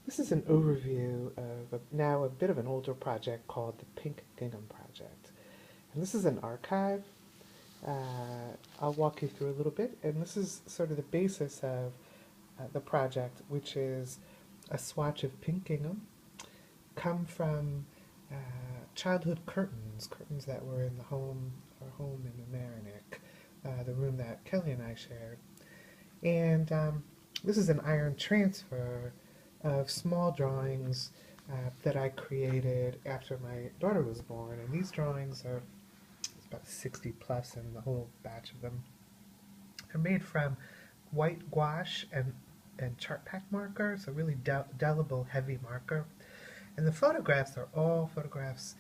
This is an overview of now a bit of an older project called the Pink Gingham Project. And this is an archive. I'll walk you through a little bit, and this is sort of the basis of the project, which is a swatch of pink gingham come from uh, childhood curtains that were in our home in Mamaroneck, the room that Kelly and I shared. And this is an iron transfer of small drawings that I created after my daughter was born. And these drawings are about 60 plus in the whole batch of them. They're made from white gouache and chart pack marker, so really delible, heavy marker. And the photographs are all photographs,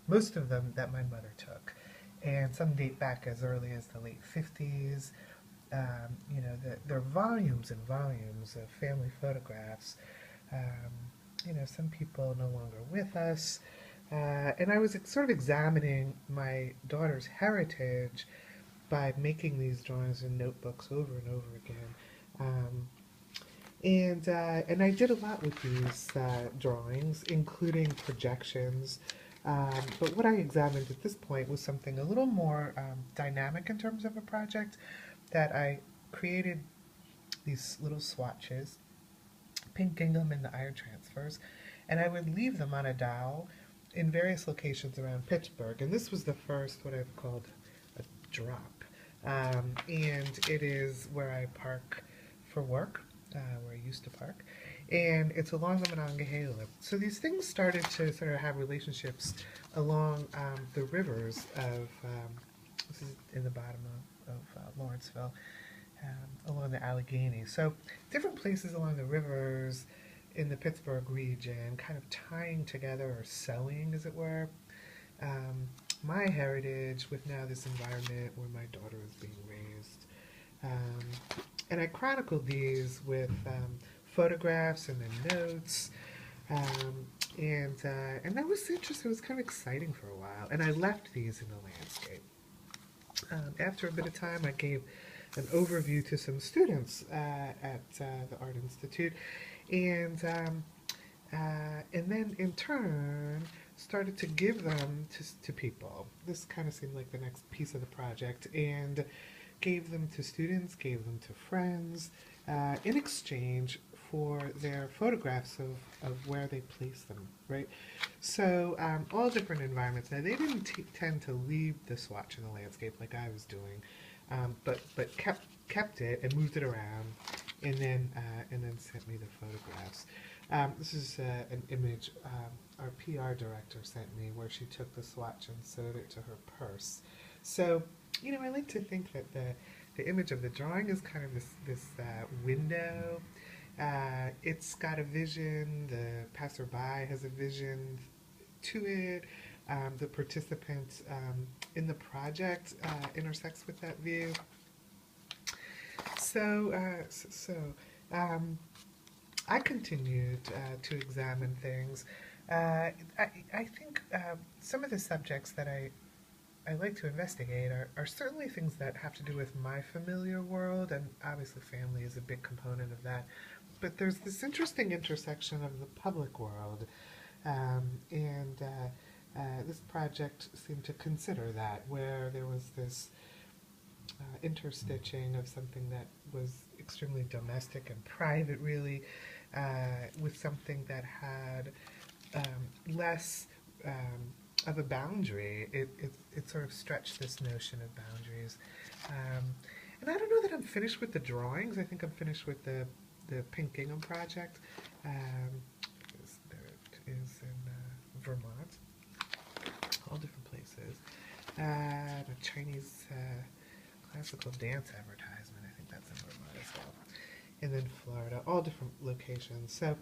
most of them that my mother took. And some date back as early as the late 50s. There are volumes and volumes of family photographs. Some people no longer with us. And I was sort of examining my daughter's heritage by making these drawings in notebooks over and over again. Um, and I did a lot with these drawings, including projections. But what I examined at this point was something a little more dynamic in terms of a project, that I created these little swatches, pink gingham and the iron transfers, and I would leave them on a dowel in various locations around Pittsburgh. And this was the first, what I've called a drop. And it is where I park for work, where I used to park. And it's along the Monongahela. So these things started to sort of have relationships along the rivers of, this is in the bottom of Lawrenceville, along the Allegheny. So different places along the rivers in the Pittsburgh region, kind of tying together or sewing, as it were, my heritage with now this environment where my daughter is being raised. And I chronicled these with photographs and then notes. And that was interesting. It was kind of exciting for a while. And I left these in the landscape. After a bit of time, I gave an overview to some students at the Art Institute, and then in turn started to give them to people. This kind of seemed like the next piece of the project, and gave them to students, gave them to friends, in exchange for their photographs of where they placed them, right? So all different environments. Now they didn't tend to leave the swatch in the landscape like I was doing, but kept it and moved it around, and then sent me the photographs. This is an image our PR director sent me where she took the swatch and sewed it to her purse. So I like to think that the image of the drawing is kind of this window. It's got a vision. The passerby has a vision to it. The participant in the project intersects with that view. So I continued to examine things. I think some of the subjects that I like to investigate are certainly things that have to do with my familiar world, and obviously family is a big component of that. But there's this interesting intersection of the public world, and this project seemed to consider that, where there was this interstitching of something that was extremely domestic and private, really, with something that had less of a boundary. It sort of stretched this notion of boundaries. And I don't know that I'm finished with the drawings. I think I'm finished with the Pink Gingham project. There it is in Vermont, all different places. A Chinese classical dance advertisement, I think that's in Vermont as well. And then Florida, all different locations. So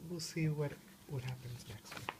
we'll see what happens next week.